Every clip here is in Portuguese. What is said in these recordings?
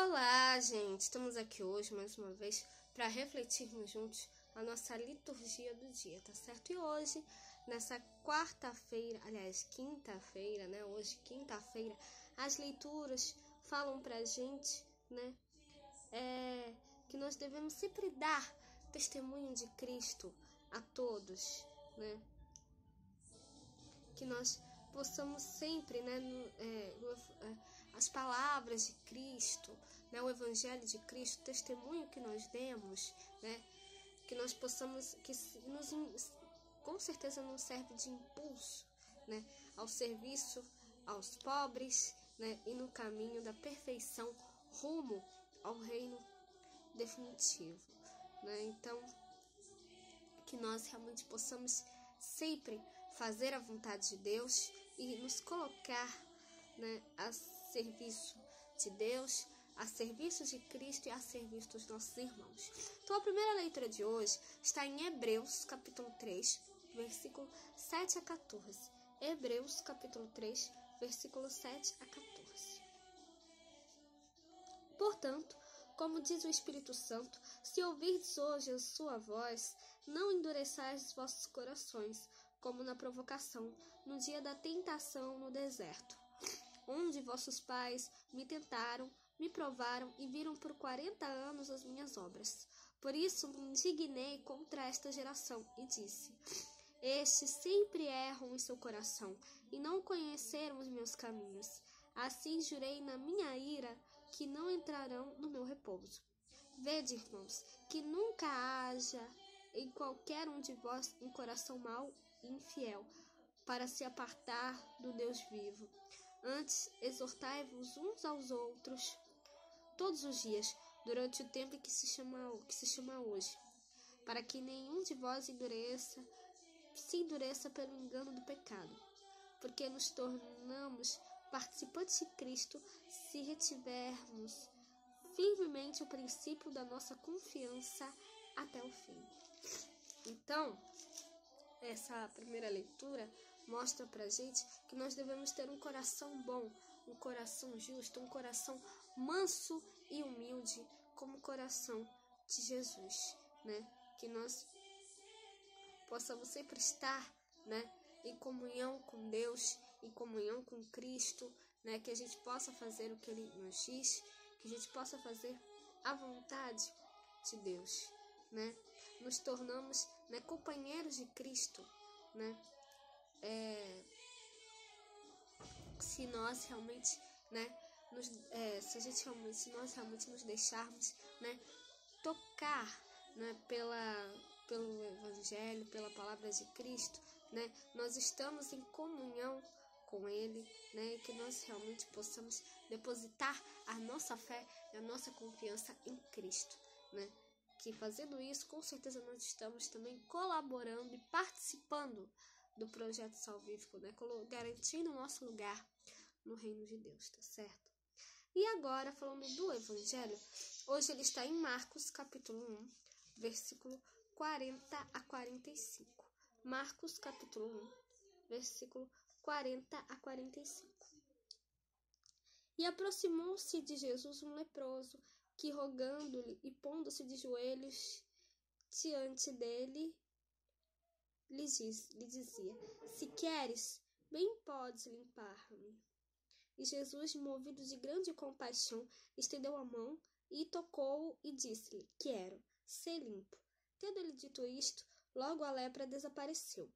Olá, gente! Estamos aqui hoje mais uma vez para refletirmos juntos a nossa liturgia do dia, tá certo? E hoje, nessa quarta-feira, aliás, quinta-feira, né? Hoje, quinta-feira, as leituras falam pra gente, né? Que nós devemos sempre dar testemunho de Cristo a todos, né? Que nós possamos sempre, né, as palavras de Cristo, né, o Evangelho de Cristo, o testemunho que nós demos, né, que nós possamos, com certeza nos serve de impulso, né, ao serviço aos pobres, né, e no caminho da perfeição rumo ao reino definitivo, né. Então, que nós realmente possamos sempre fazer a vontade de Deus e nos colocar, né, a serviço de Deus, a serviço de Cristo e a serviço dos nossos irmãos. Então, a primeira leitura de hoje está em Hebreus, capítulo 3, versículo 7 a 14. Hebreus, capítulo 3, versículo 7 a 14. Portanto, como diz o Espírito Santo, se ouvirdes hoje a sua voz, não endureçais os vossos corações, como na provocação, no dia da tentação no deserto, onde vossos pais me tentaram, me provaram e viram por 40 anos as minhas obras. Por isso me indignei contra esta geração e disse: estes sempre erram em seu coração e não conheceram os meus caminhos. Assim jurei na minha ira que não entrarão no meu repouso. Vede, irmãos, que nunca haja em qualquer um de vós um coração mau e infiel, para se apartar do Deus vivo. Antes, exortai-vos uns aos outros todos os dias, durante o tempo que se chama hoje, para que nenhum de vós se endureça pelo engano do pecado, porque nos tornamos participantes de Cristo se retivermos firmemente o princípio da nossa confiança até o fim. Então, essa primeira leitura mostra pra gente que nós devemos ter um coração bom, um coração justo, um coração manso e humilde, como o coração de Jesus, né? Que nós possamos sempre estar, né, em comunhão com Deus, em comunhão com Cristo, né, que a gente possa fazer o que Ele nos diz, que a gente possa fazer a vontade de Deus, né, nos tornamos, né, companheiros de Cristo, né, se nós realmente, né, se nós realmente nos deixarmos, né, tocar, né, pelo Evangelho, pela palavra de Cristo, né, nós estamos em comunhão com Ele, né, e que nós realmente possamos depositar a nossa fé e a nossa confiança em Cristo, né, que fazendo isso, com certeza nós estamos também colaborando e participando do projeto salvífico, né, garantindo o nosso lugar no reino de Deus, tá certo? E agora, falando do Evangelho, hoje ele está em Marcos, capítulo 1, versículo 40 a 45. Marcos, capítulo 1, versículo 40 a 45. E aproximou-se de Jesus um leproso, que rogando-lhe e pondo-se de joelhos diante dele, lhe dizia: se queres, bem podes limpar-me. E Jesus, movido de grande compaixão, estendeu a mão e tocou-o e disse-lhe: quero, ser limpo. Tendo ele dito isto, logo a lepra desapareceu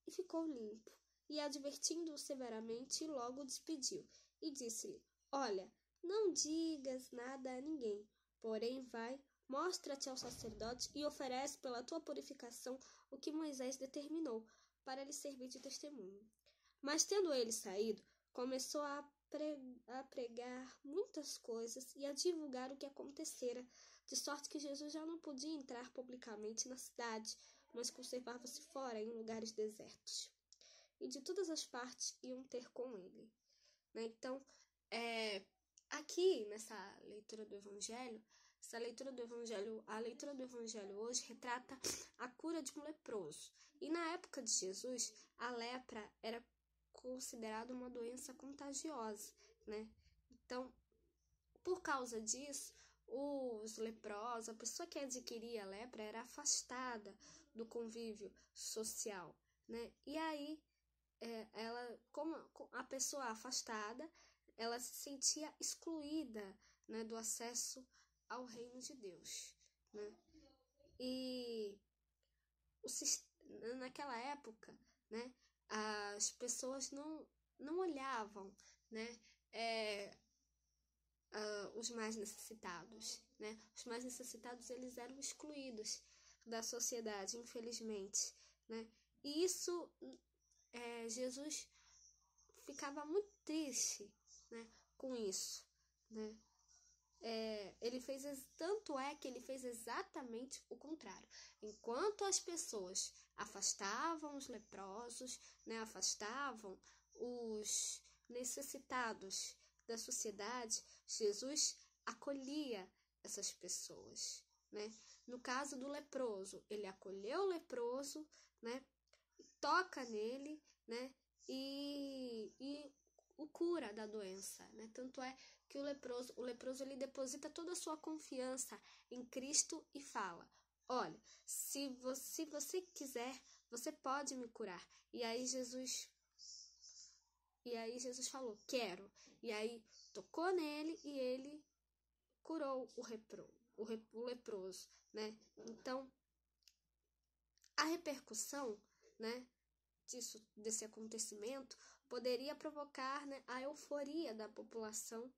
e ficou limpo. E advertindo-o severamente, logo o despediu e disse-lhe: olha, não digas nada a ninguém, porém vai, mostra-te ao sacerdote e oferece pela tua purificação o que Moisés determinou, para lhe servir de testemunho. Mas tendo ele saído, começou a pregar muitas coisas e a divulgar o que acontecera, de sorte que Jesus já não podia entrar publicamente na cidade, mas conservava-se fora em lugares desertos. E de todas as partes iam ter com ele, né? Então, aqui nessa leitura do Evangelho, a leitura do Evangelho hoje retrata a cura de um leproso. E na época de Jesus, a lepra era considerada uma doença contagiosa, né? Então, por causa disso, os leprosos, a pessoa que adquiria a lepra era afastada do convívio social, né? E aí, ela, como a pessoa afastada, ela se sentia excluída, né, do acesso ao reino de Deus, né? E naquela época, né, as pessoas não olhavam, né, os mais necessitados, né? Os mais necessitados, eles eram excluídos da sociedade, infelizmente, né? E isso, Jesus ficava muito triste, né, com isso, né? Tanto é que ele fez exatamente o contrário. Enquanto as pessoas afastavam os leprosos, né, afastavam os necessitados da sociedade, Jesus acolhia essas pessoas, né? No caso do leproso, ele acolheu o leproso, né? Toca nele, né? E o cura da doença, né? Tanto é que o leproso ele deposita toda a sua confiança em Cristo e fala: olha, se você quiser, você pode me curar. E aí Jesus falou: quero. E aí tocou nele e ele curou o leproso, né? Então, a repercussão, né, desse acontecimento poderia provocar, né, a euforia da população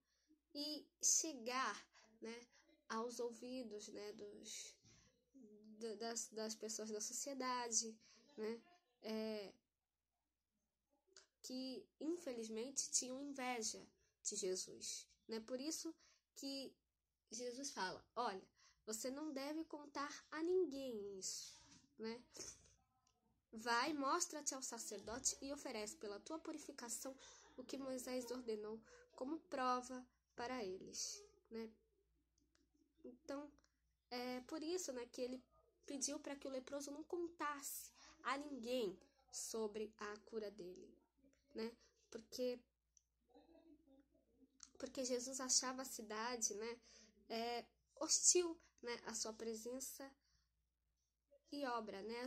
e chegar, né, aos ouvidos, né, das pessoas da sociedade, né, que infelizmente tinham inveja de Jesus, né? Por isso que Jesus fala: olha, você não deve contar a ninguém isso, né? Vai, mostra-te ao sacerdote e oferece pela tua purificação o que Moisés ordenou como prova para eles, né? Então, é por isso, né, que ele pediu para que o leproso não contasse a ninguém sobre a cura dele, né? Porque Jesus achava a cidade, né, hostil, né, à sua presença e obra, né?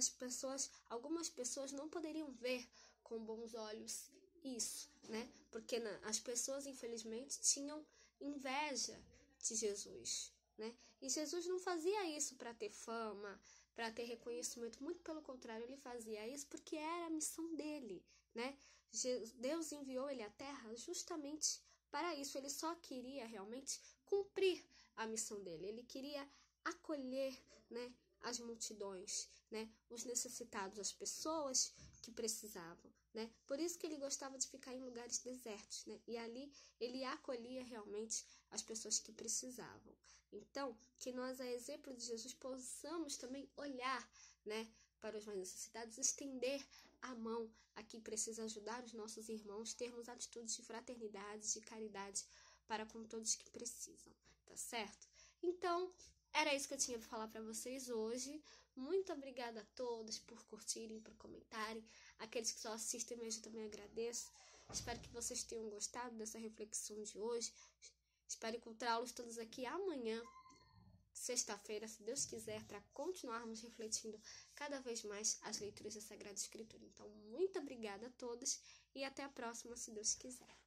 Algumas pessoas não poderiam ver com bons olhos isso, né? Porque as pessoas, infelizmente, tinham inveja de Jesus, né? E Jesus não fazia isso para ter fama, para ter reconhecimento, muito pelo contrário, ele fazia isso porque era a missão dele, né? Deus enviou ele à terra justamente para isso. Ele só queria realmente cumprir a missão dele. Ele queria acolher, né, as multidões, né, os necessitados, as pessoas que precisavam, né? Por isso que ele gostava de ficar em lugares desertos, né? E ali ele acolhia realmente as pessoas que precisavam. Então, que nós, a exemplo de Jesus, possamos também olhar, né, para os mais necessitados, estender a mão a quem precisa, ajudar os nossos irmãos, termos atitudes de fraternidade, de caridade para com todos que precisam, tá certo? Então, era isso que eu tinha para falar para vocês hoje. Muito obrigada a todos por curtirem, por comentarem. Aqueles que só assistem mesmo, também agradeço. Espero que vocês tenham gostado dessa reflexão de hoje. Espero encontrá-los todos aqui amanhã, sexta-feira, se Deus quiser, para continuarmos refletindo cada vez mais as leituras da Sagrada Escritura. Então, muito obrigada a todos e até a próxima, se Deus quiser.